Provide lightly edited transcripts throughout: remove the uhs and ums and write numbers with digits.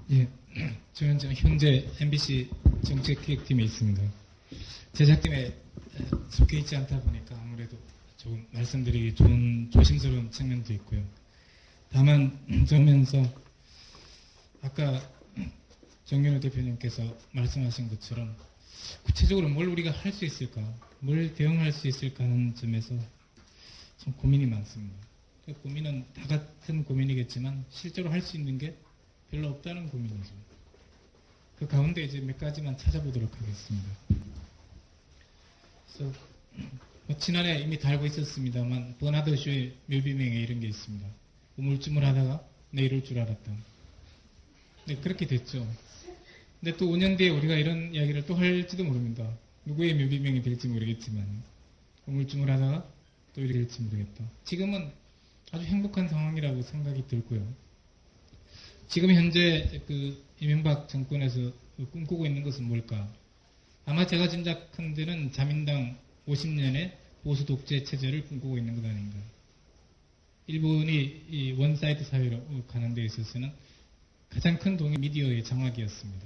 예, 저는 지금 현재 MBC 정책기획팀에 있습니다. 제작팀에 속해 있지 않다 보니까 아무래도 조금 말씀드리기 조심스러운 측면도 있고요. 다만 저면서 아까 정윤호 대표님께서 말씀하신 것처럼 구체적으로 뭘 우리가 할 수 있을까, 뭘 대응할 수 있을까 하는 점에서 좀 고민이 많습니다. 그 고민은 다 같은 고민이겠지만 실제로 할 수 있는 게 별로 없다는 고민이죠. 그 가운데 이제 몇 가지만 찾아보도록 하겠습니다. 그래서 지난해 이미 다 알고 있었습니다만 버나드 쇼의 묘비명에 이런 게 있습니다. 우물쭈물하다가 내일 올 줄 알았다. 네, 그렇게 됐죠. 근데 또 5년 뒤에 우리가 이런 이야기를 또 할지도 모릅니다. 누구의 묘비명이 될지 모르겠지만 우물쭈물하다가 또 이렇게 될지 모르겠다. 지금은 아주 행복한 상황이라고 생각이 들고요. 지금 현재 그 이명박 정권에서 꿈꾸고 있는 것은 뭘까? 아마 제가 짐작한 데는 자민당 50년의 보수 독재 체제를 꿈꾸고 있는 것 아닌가. 일본이 이 원사이드 사회로 가는 데 있어서는 가장 큰 동이 미디어의 장악이었습니다.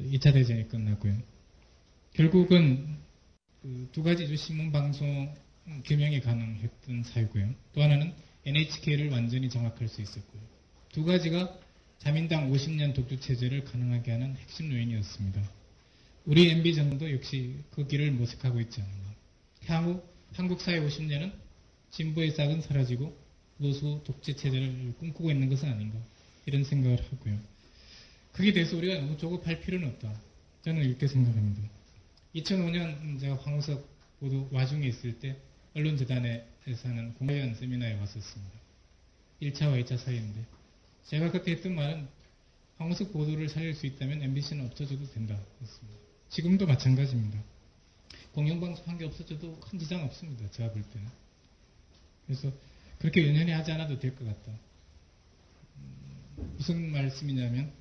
2차 대전이 끝났고요. 결국은 두 가지죠. 신문방송 규명이 가능했던 사회고요. 또 하나는 NHK를 완전히 장악할 수 있었고요. 두 가지가 자민당 50년 독주체제를 가능하게 하는 핵심 요인이었습니다. 우리 MB 정도 역시 그 길을 모색하고 있지 않나. 향후 한국 사회 50년은 진보의 싹은 사라지고 보수 독재체제를 꿈꾸고 있는 것은 아닌가. 이런 생각을 하고요. 그게 돼서 우리가 너무 조급할 필요는 없다. 저는 이렇게 생각합니다. 2005년 제가 황우석 모두 와중에 있을 때 언론재단에서 하는 공개연 세미나에 왔었습니다. 1차와 2차 사이인데 제가 그때 했던 말은 황우석 보도를 살릴 수 있다면 MBC는 없어져도 된다. 그렇습니다. 지금도 마찬가지입니다. 공영방송 한 개 없어져도 큰 지장 없습니다. 제가 볼 때는. 그래서 그렇게 연연히 하지 않아도 될 것 같다. 무슨 말씀이냐면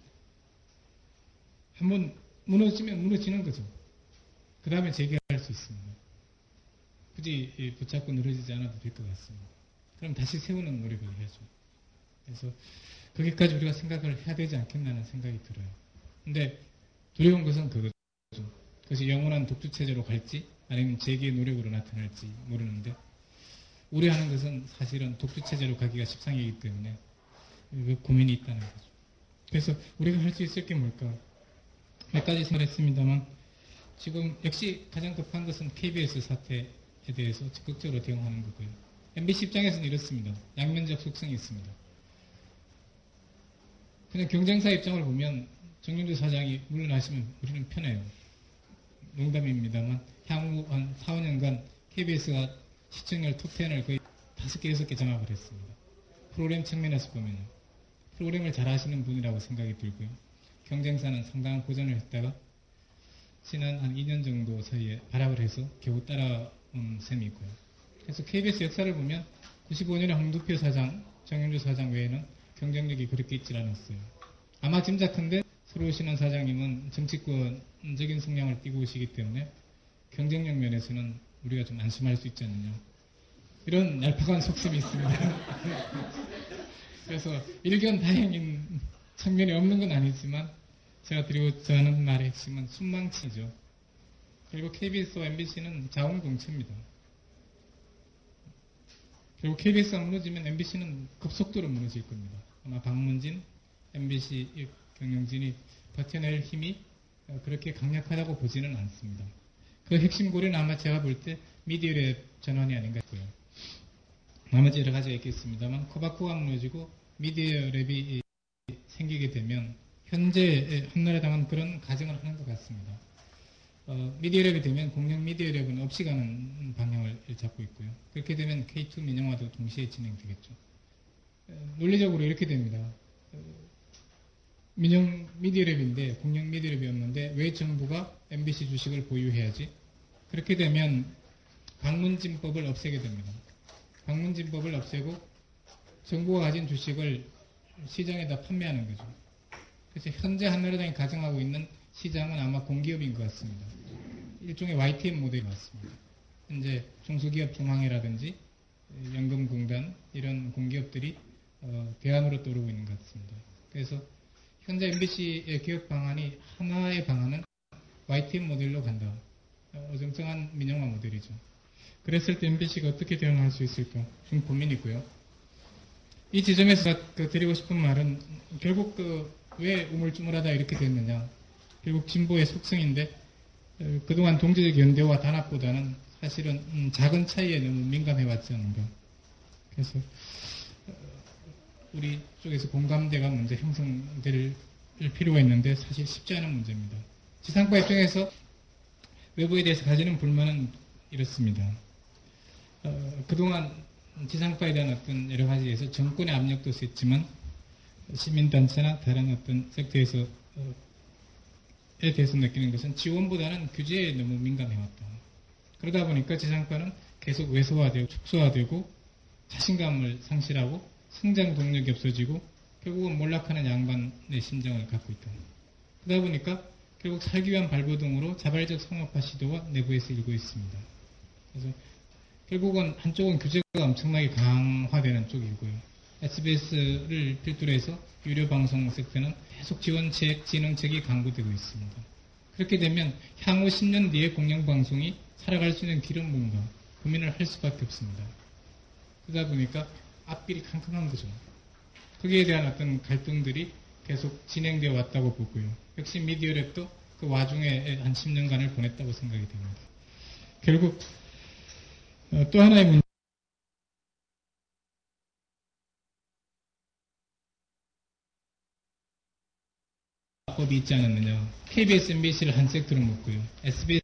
한번 무너지면 무너지는 거죠. 그 다음에 재개할 수 있습니다. 굳이 붙잡고 늘어지지 않아도 될 것 같습니다. 그럼 다시 세우는 노력을 해야죠. 그래서 거기까지 우리가 생각을 해야 되지 않겠나는 생각이 들어요. 근데 두려운 것은 그거죠. 그것이 영원한 독주체제로 갈지 아니면 재개의 노력으로 나타날지 모르는데 우려하는 것은 사실은 독주체제로 가기가 십상이기 때문에 그 고민이 있다는 거죠. 그래서 우리가 할 수 있을 게 뭘까? 몇 가지 생각했습니다만 지금 역시 가장 급한 것은 KBS 사태에 대해서 적극적으로 대응하는 거고요. MBC 입장에서는 이렇습니다. 양면적 속성이 있습니다. 그냥 경쟁사 입장을 보면 정윤주 사장이 물러나시면 우리는 편해요. 농담입니다만 향후 한 4, 5년간 KBS가 시청률 톱10을 거의 5개, 6개 장악을 했습니다. 프로그램 측면에서 보면요. 프로그램을 잘 하시는 분이라고 생각이 들고요. 경쟁사는 상당한 고전을 했다가 지난 한 2년 정도 사이에 발악을 해서 겨우 따라온 셈이 있고요. 그래서 KBS 역사를 보면 95년에 홍두표 사장, 정윤주 사장 외에는 경쟁력이 그렇게 있질 않았어요. 아마 짐작한데 새로 오시는 사장님은 정치권적인 성향을 띠고 오시기 때문에 경쟁력 면에서는 우리가 좀 안심할 수 있지 않느냐. 이런 얄팍한 속셈이 있습니다. 그래서 일견다행인 측면이 없는 건 아니지만 제가 드리고자 하는 말의 핵심은 순망치죠. 그리고 KBS와 MBC는 자웅동체입니다. 결국 KBS가 무너지면 MBC는 급속도로 무너질 겁니다. 아마 박문진, MBC 경영진이 버텨낼 힘이 그렇게 강력하다고 보지는 않습니다. 그 핵심 고리는 아마 제가 볼 때 미디어랩 전환이 아닌가 싶고요. 나머지 여러 가지가 있겠습니다만 코바코가 무너지고 미디어랩이 생기게 되면 현재 한나라당은 그런 가정을 하는 것 같습니다. 미디어랩이 되면 공영 미디어랩은 없이 가는 방향을 잡고 있고요. 그렇게 되면 K2 민영화도 동시에 진행되겠죠. 논리적으로 이렇게 됩니다. 민영 미디어랩인데 공영 미디어랩이 없는데 왜 정부가 MBC 주식을 보유해야지? 그렇게 되면 방문진법을 없애게 됩니다. 방문진법을 없애고 정부가 가진 주식을 시장에다 판매하는 거죠. 그래서 현재 한나라당이 가정하고 있는 시장은 아마 공기업인 것 같습니다. 일종의 YTN 모델이 맞습니다. 현재 중소기업 중앙회라든지 연금공단 이런 공기업들이 대안으로 떠오르고 있는 것 같습니다. 그래서 현재 MBC의 개혁 방안이 하나의 방안은 YTN 모델로 간다. 어정쩡한 민영화 모델이죠. 그랬을 때 MBC가 어떻게 대응할 수 있을까? 좀 고민이고요. 이 지점에서 드리고 싶은 말은 결국 왜 우물쭈물하다 이렇게 됐느냐. 결국 진보의 속성인데 그동안 동지적 연대와 단합보다는 사실은 작은 차이에 너무 민감해왔지 않은가. 그래서 우리 쪽에서 공감대가 먼저 형성될 필요가 있는데 사실 쉽지 않은 문제입니다. 지상파 입장에서 외부에 대해서 가지는 불만은 이렇습니다. 그동안 지상파에 대한 어떤 여러 가지에서 정권의 압력도 있었지만 시민단체나 다른 어떤 섹터에서 에 대해서 느끼는 것은 지원보다는 규제에 너무 민감해왔다. 그러다 보니까 지상파는 계속 왜소화되고 축소화되고 자신감을 상실하고 성장 동력이 없어지고 결국은 몰락하는 양반의 심정을 갖고 있다. 그러다 보니까 결국 살기 위한 발버둥으로 자발적 상업화 시도가 내부에서 일고 있습니다. 그래서 결국은 한쪽은 규제가 엄청나게 강화되는 쪽이고요. SBS를 필두로 해서 유료 방송 섹터는 계속 지원책, 진흥책이 강구되고 있습니다. 그렇게 되면 향후 10년 뒤에 공영방송이 살아갈 수 있는 길은 뭔가 고민을 할 수밖에 없습니다. 그러다 보니까 앞길이 캄캄한 거죠. 거기에 대한 어떤 갈등들이 계속 진행되어 왔다고 보고요. 역시 미디어랩도 그 와중에 한 10년간을 보냈다고 생각이 됩니다. 결국 또 하나의 문제 법이 있지 않았느냐. KBS, MBC를 한 섹터로 묶고요. SBS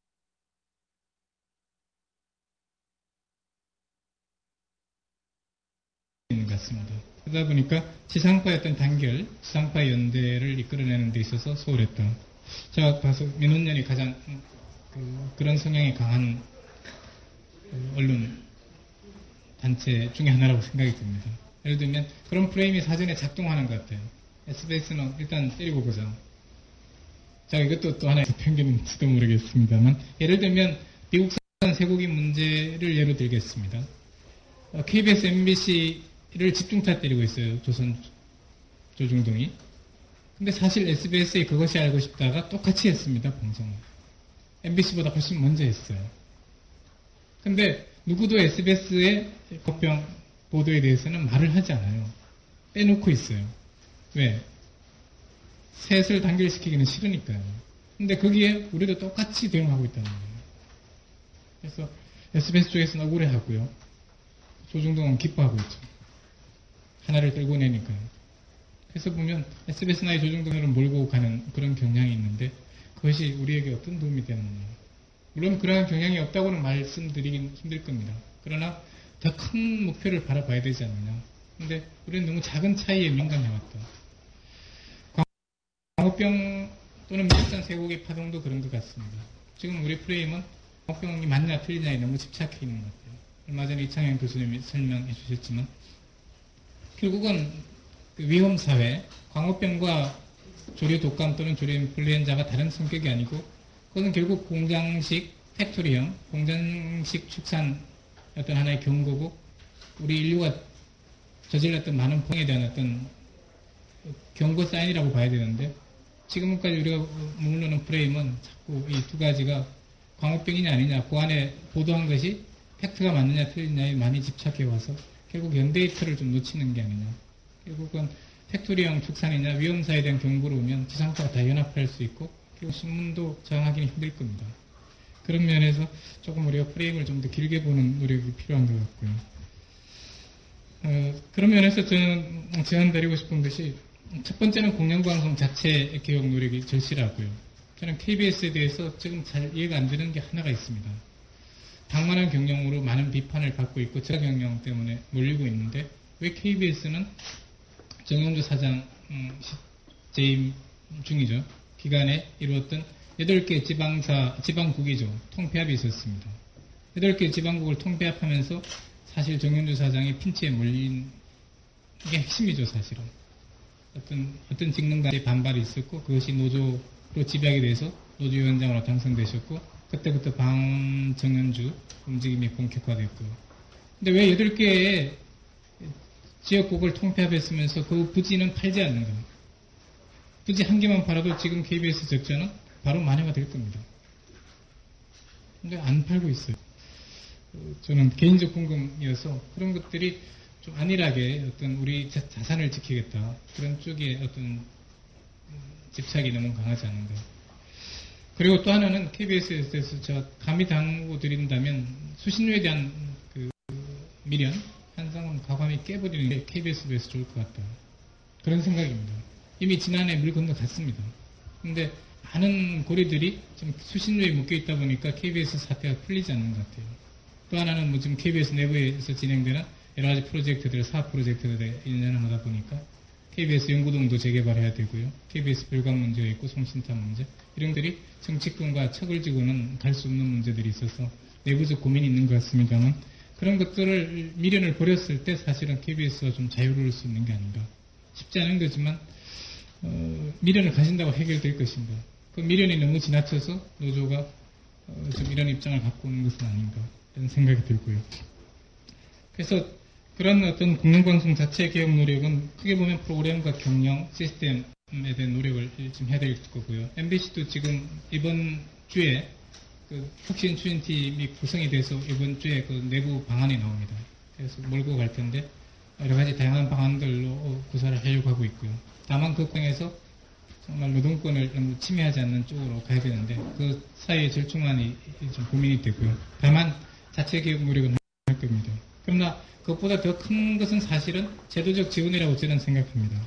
있는 것 같습니다. 그러다 보니까 지상파의 어떤 단결, 지상파 연대를 이끌어내는 데 있어서 소홀했다. 제가 봐서 민원연이 가장 그런 성향이 강한 언론 단체 중에 하나라고 생각이 듭니다. 예를 들면 그런 프레임이 사전에 작동하는 것 같아요. SBS는 일단 때리고 보자. 자, 이것도 또 하나의 편견인지도 모르겠습니다만, 예를 들면 미국산 쇠고기 문제를 예로 들겠습니다. KBS, MBC를 집중타 때리고 있어요. 조중동이. 근데 사실 SBS에 그것이 알고 싶다가 똑같이 했습니다. 방송을. MBC보다 훨씬 먼저 했어요. 근데 누구도 SBS의 법병 보도에 대해서는 말을 하지 않아요. 빼놓고 있어요. 왜? 셋을 단결시키기는 싫으니까요. 근데 거기에 우리도 똑같이 대응하고 있다는 거예요. 그래서 SBS 쪽에서는 억울해하고요. 조중동은 기뻐하고 있죠. 하나를 끌고 내니까요. 그래서 보면 SBS나 조중동을 몰고 가는 그런 경향이 있는데 그것이 우리에게 어떤 도움이 되느냐. 물론 그러한 경향이 없다고는 말씀드리긴 힘들 겁니다. 그러나 더 큰 목표를 바라봐야 되지 않느냐. 근데 우리는 너무 작은 차이에 민감해왔다. 광우병 또는 미국산 쇠고기 파동도 그런 것 같습니다. 지금 우리 프레임은 광우병이 맞냐 틀리냐에 너무 집착해 있는 것 같아요. 얼마 전에 이창현 교수님이 설명해 주셨지만 결국은 그 위험사회, 광우병과 조류 독감 또는 조류 인플루엔자가 다른 성격이 아니고 그것은 결국 공장식 팩토리형, 공장식 축산 어떤 하나의 경고고 우리 인류가 저질렀던 많은 폭에 대한 어떤 경고 사인이라고 봐야 되는데 지금까지 우리가 머무르는 프레임은 자꾸 이 두 가지가 광우병이냐 아니냐 그 안에 보도한 것이 팩트가 맞느냐 틀리냐에 많이 집착해 와서 결국 연데이터를 좀 놓치는 게 아니냐. 결국은 팩토리형 축산이냐 위험사에 대한 경고로 오면 지상파가 다 연합할 수 있고 결국 신문도 저항하기는 힘들 겁니다. 그런 면에서 조금 우리가 프레임을 좀 더 길게 보는 노력이 필요한 것 같고요. 그런 면에서 저는 제안드리고 싶은 것이 첫 번째는 공영방송 자체 개혁 노력이 절실하고요. 저는 KBS에 대해서 지금 잘 이해가 안 되는 게 하나가 있습니다. 방만한 경영으로 많은 비판을 받고 있고 저하 경영 때문에 몰리고 있는데 왜 KBS는 정영주 사장 재임 중이죠. 기간에 이루었던 8개 지방국이죠. 통폐합이 있었습니다. 8개 지방국을 통폐합하면서 사실 정영주 사장이 핀치에 몰린 게 핵심이죠, 사실은. 어떤 직능단의 반발이 있었고, 그것이 노조로 집약이 돼서 노조위원장으로 당선되셨고, 그때부터 방정현주 움직임이 본격화됐고요. 근데 왜 8개의 지역국을 통폐합했으면서 그 부지는 팔지 않는 겁니다. 굳이 한 개만 팔아도 지금 KBS 적자는 바로 만회가 될 겁니다. 근데 안 팔고 있어요. 저는 개인적 궁금이어서 그런 것들이 좀 안일하게 어떤 우리 자산을 지키겠다. 그런 쪽에 어떤 집착이 너무 강하지 않은가. 그리고 또 하나는 KBS에 대해서 제가 감히 당부 드린다면 수신료에 대한 그 미련, 환상은 과감히 깨버리는 게 KBS에 대해서 좋을 것 같다. 그런 생각입니다. 이미 지난해 물 건너갔습니다. 근데 많은 고리들이 지금 수신료에 묶여있다 보니까 KBS 사태가 풀리지 않는 것 같아요. 또 하나는 뭐 지금 KBS 내부에서 진행되는 여러 가지 프로젝트들, 사업 프로젝트들에 인연하다 보니까 KBS 연구동도 재개발해야 되고요. KBS 별관 문제가 있고 송신탄 문제 이런 것들이 정치권과 척을 지고는 갈 수 없는 문제들이 있어서 내부적 고민이 있는 것 같습니다만 그런 것들을 미련을 버렸을 때 사실은 KBS가 좀 자유로울 수 있는 게 아닌가. 쉽지 않은 거지만 미련을 가진다고 해결될 것인가. 그 미련이 너무 지나쳐서 노조가 좀 이런 입장을 갖고 오는 것은 아닌가 이런 생각이 들고요. 그래서 그런 어떤 공영방송 자체 개혁 노력은 크게 보면 프로그램과 경영, 시스템에 대한 노력을 지금 해야 될 거고요. MBC도 지금 이번 주에 그 혁신 추진팀이 구성이 돼서 이번 주에 그 내부 방안이 나옵니다. 그래서 몰고 갈 텐데 여러 가지 다양한 방안들로 구사를 하려고 하고 있고요. 다만 그 과정에서 정말 노동권을 너무 침해하지 않는 쪽으로 가야 되는데 그 사이에 절충안이 좀 고민이 되고요. 다만 자체 개혁 노력은 할 겁니다. 그러나 그것보다 더 큰 것은 사실은 제도적 지원이라고 저는 생각합니다.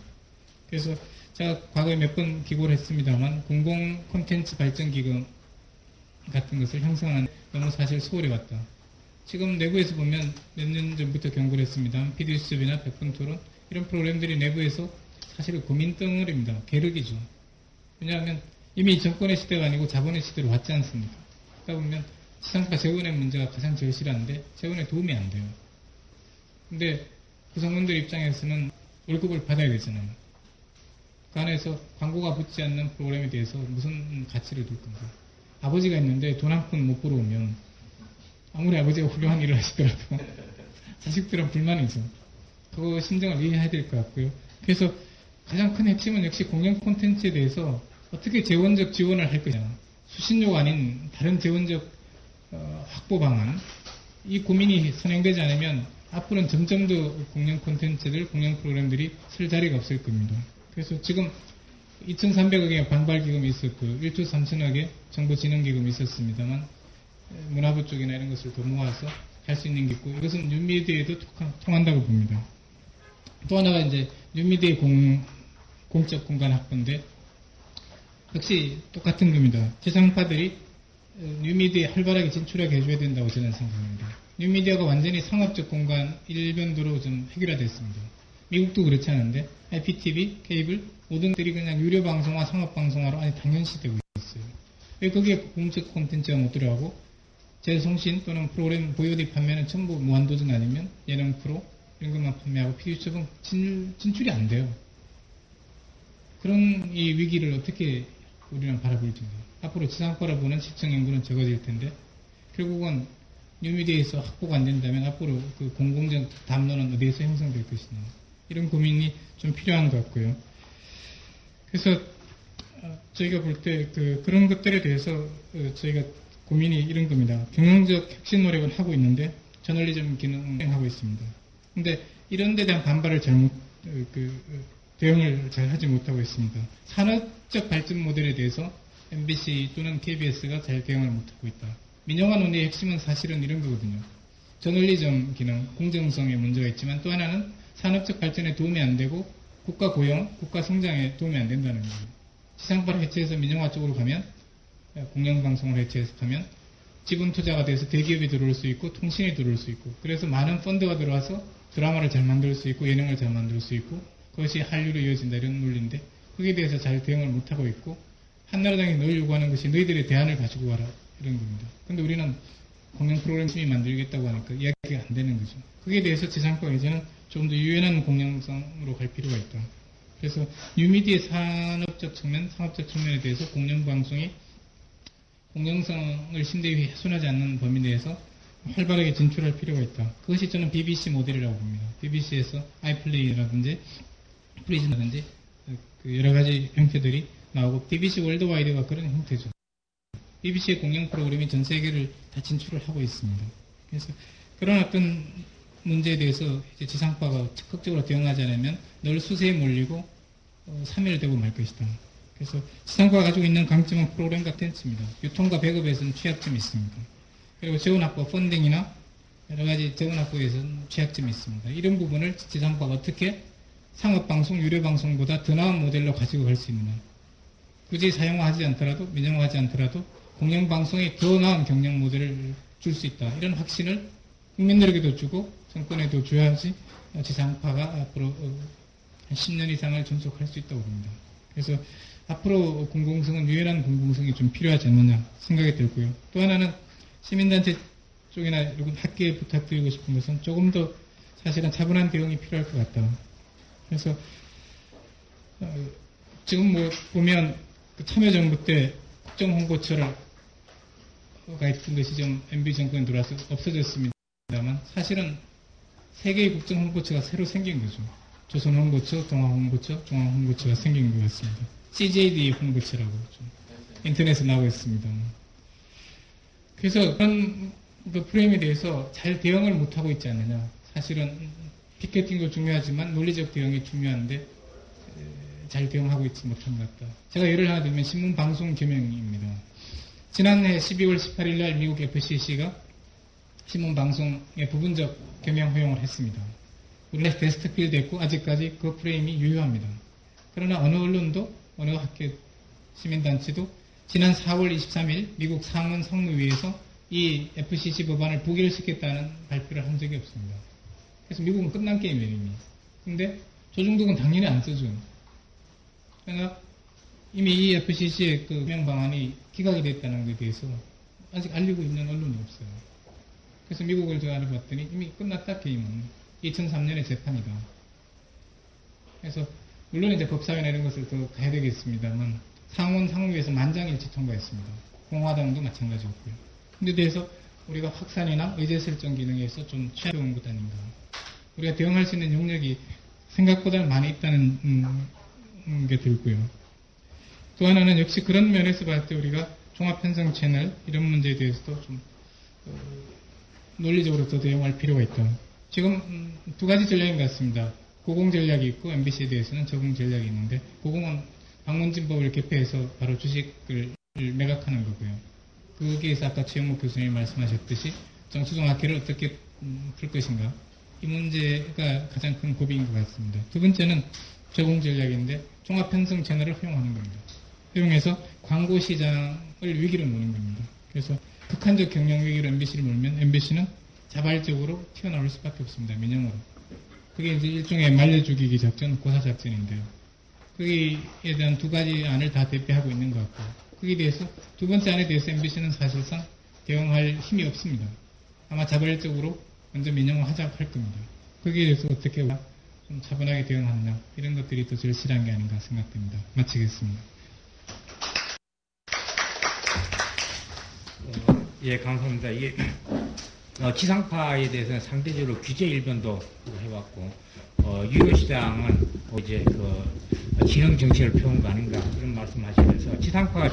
그래서 제가 과거에 몇 번 기고를 했습니다만 공공 콘텐츠 발전 기금 같은 것을 형성하는 너무 사실 소홀히 왔다. 지금 내부에서 보면 몇 년 전부터 경고를 했습니다. PD수첩이나 백분토론 이런 프로그램들이 내부에서 사실은 고민 덩어리입니다. 계륵이죠. 왜냐하면 이미 정권의 시대가 아니고 자본의 시대로 왔지 않습니까? 그러다 보면 지상파 재원의 문제가 가장 절실한데 재원에 도움이 안 돼요. 근데 구성원들 입장에서는 월급을 받아야 되잖아요. 그 안에서 광고가 붙지 않는 프로그램에 대해서 무슨 가치를 둘 건가. 아버지가 있는데 돈 한 푼 못 벌어오면 아무리 아버지가 훌륭한 일을 하시더라도 자식들은 불만이죠. 그 심정을 이해해야 될 것 같고요. 그래서 가장 큰 핵심은 역시 공영 콘텐츠에 대해서 어떻게 재원적 지원을 할 것이냐. 수신료가 아닌 다른 재원적 확보 방안. 이 고민이 선행되지 않으면 앞으로는 점점 더 공영 콘텐츠들, 공영 프로그램들이 쓸 자리가 없을 겁니다. 그래서 지금 2,300억의 반발기금이 있었고 1조 3천억의 정보진흥기금이 있었습니다만 문화부 쪽이나 이런 것을 더 모아서 할 수 있는 게 있고 이것은 뉴미디어에도 통한다고 봅니다. 또 하나가 이제 뉴미디어 공적 공간 확보인데 역시 똑같은 겁니다. 지상파들이 뉴미디어에 활발하게 진출하게 해줘야 된다고 저는 생각합니다. 뉴미디어가 완전히 상업적 공간 일변도로 좀 해결화됐습니다. 미국도 그렇지 않은데 IPTV, 케이블 모든 것들이 그냥 유료 방송화, 상업 방송화로 아니 당연시 되고 있어요. 왜 거기에 공적 콘텐츠가 못 들어가고 재송신 또는 프로그램 VOD 판매는 전부 무한도전 아니면 예능 프로 이런 것만 판매하고 PD수첩은 진출이 안 돼요. 그런 이 위기를 어떻게 우리는 바라볼 텐데 앞으로 지상파를 보는 시청 인구는 적어질 텐데 결국은 뉴미디어에서 확보가 안 된다면 앞으로 그 공공적 담론은 어디에서 형성될 것이냐 이런 고민이 좀 필요한 것 같고요. 그래서 저희가 볼 때 그런 것들에 대해서 저희가 고민이 이런 겁니다. 경영적 혁신 노력을 하고 있는데 저널리즘 기능을 하고 있습니다. 근데 이런 데 대한 반발을 대응을 잘 하지 못하고 있습니다. 산업적 발전 모델에 대해서 MBC 또는 KBS가 잘 대응을 못하고 있다. 민영화 논의의 핵심은 사실은 이런 거거든요. 저널리즘 기능, 공정성에 문제가 있지만 또 하나는 산업적 발전에 도움이 안 되고 국가 고용, 국가 성장에 도움이 안 된다는 거예요. 지상파를 해체해서 민영화 쪽으로 가면 공영방송을 해체해서 가면 지분 투자가 돼서 대기업이 들어올 수 있고 통신이 들어올 수 있고 그래서 많은 펀드가 들어와서 드라마를 잘 만들 수 있고 예능을 잘 만들 수 있고 그것이 한류로 이어진다 이런 논리인데 거기에 대해서 잘 대응을 못하고 있고 한나라당이 늘 요구하는 것이 너희들의 대안을 가지고 와라 이런 겁니다. 근데 우리는 공영 프로그램 팀이 만들겠다고 하니까 이야기가 안 되는 거죠. 거기에 대해서 지상파 이제는 좀 더 유연한 공영성으로 갈 필요가 있다. 그래서 뉴미디어 산업적 측면, 상업적 측면에 대해서 공영방송이 공영성을 신대히 훼손하지 않는 범위 내에서 활발하게 진출할 필요가 있다. 그것이 저는 BBC 모델이라고 봅니다. BBC에서 아이플레이라든지 프리즌이라든지 그 여러 가지 형태들이 나오고 BBC 월드와이드가 그런 형태죠. BBC의 공영 프로그램이 전 세계를 다 진출을 하고 있습니다. 그래서 그런 어떤 문제에 대해서 이제 지상파가 적극적으로 대응하지 않으면 늘 수세에 몰리고 사멸되고 말 것이다. 그래서 지상파가 가지고 있는 강점은 프로그램과 텐츠입니다. 유통과 배급에서는 취약점이 있습니다. 그리고 재원확보, 펀딩이나 여러 가지 재원확보에서는 취약점이 있습니다. 이런 부분을 지상파가 어떻게 상업방송, 유료방송보다 더 나은 모델로 가지고 갈 수 있느냐. 굳이 사용하지 않더라도, 민영화하지 않더라도 공영방송이 더 나은 경영 모델을 줄 수 있다. 이런 확신을 국민들에게도 주고 정권에도 줘야지 지상파가 앞으로 한 10년 이상을 존속할 수 있다고 봅니다. 그래서 앞으로 공공성은 유연한 공공성이 좀 필요하지 않느냐 생각이 들고요. 또 하나는 시민단체 쪽이나 이런 학계에 부탁드리고 싶은 것은 조금 더 사실은 차분한 대응이 필요할 것 같다. 그래서 지금 뭐 보면 그 참여정부 때 국정홍보처가 있던 것이 좀 MB 정권에 들어와서 없어졌습니다만 사실은 세 개의 국정홍보처가 새로 생긴 거죠. 조선홍보처, 동아홍보처, 중앙홍보처가 생긴 것 같습니다. CJD 홍보처라고 좀 인터넷에 나오고 있습니다. 그래서 그런 그 프레임에 대해서 잘 대응을 못하고 있지 않느냐. 사실은 피켓팅도 중요하지만 논리적 대응이 중요한데 잘 대응하고 있지 못한 것 같다. 제가 예를 하나 들면 신문방송 겸용입니다. 지난해 12월 18일 날 미국 FCC가 신문방송의 부분적 겸용 허용을 했습니다. 우리나라 데스트필드 했고 아직까지 그 프레임이 유효합니다. 그러나 어느 언론도 어느 학교 시민단체도 지난 4월 23일 미국 상원 상무위에서 이 FCC 법안을 부결시켰다는 발표를 한 적이 없습니다. 그래서 미국은 끝난 게임이에요, 이미. 근데 조중동은 당연히 안 써줘. 그러나 이미 이 FCC의 그 개명 방안이 기각이 됐다는 것에 대해서 아직 알리고 있는 언론이 없어요. 그래서 미국을 제가 알아봤더니 이미 끝났다, 게임은. 2003년에 재판이다. 그래서 물론 이제 법사위나 이런 것을 더 가야 되겠습니다만 상원 상무위에서 만장일치 통과했습니다. 공화당도 마찬가지였고요. 근데 대해서 우리가 확산이나 의제 설정 기능에서 좀 취약한 것 아닌가. 우리가 대응할 수 있는 영역이 생각보다 많이 있다는 게 들고요. 또 하나는 역시 그런 면에서 봤을 때 우리가 종합편성 채널 이런 문제에 대해서도 좀 논리적으로 더 대응할 필요가 있다. 지금 두 가지 전략인 것 같습니다. 고공 전략이 있고 MBC에 대해서는 저공 전략이 있는데 고공은 방문진법을 개폐해서 바로 주식을 매각하는 거고요. 거기에서 아까 최영목 교수님이 말씀하셨듯이 정치종합회를 어떻게 풀 것인가. 이 문제가 가장 큰 고비인 것 같습니다. 두 번째는 저공 전략인데 종합편성 채널을 허용하는 겁니다. 허용해서 광고 시장을 위기로 모는 겁니다. 그래서 극한적 경영 위기로 MBC를 몰면 MBC는 자발적으로 튀어나올 수밖에 없습니다. 민영으로. 그게 이제 일종의 말려죽이기 작전, 고사 작전인데요. 거기에 대한 두 가지 안을 다 대표하고 있는 것 같고, 거기에 대해서 두 번째 안에 대해서 MBC는 사실상 대응할 힘이 없습니다. 아마 자발적으로 먼저 민영화하자고 할 겁니다. 거기에 대해서 어떻게 우리가 좀 차분하게 대응하느냐, 이런 것들이 더 절실한 게 아닌가 생각됩니다. 마치겠습니다. 예, 감사합니다. 이게 지상파에 대해서는 상대적으로 규제 일변도 해왔고, 유료시장은 이제 그 진흥 정책을 펴온 거 아닌가 이런 말씀하시면서 지상파가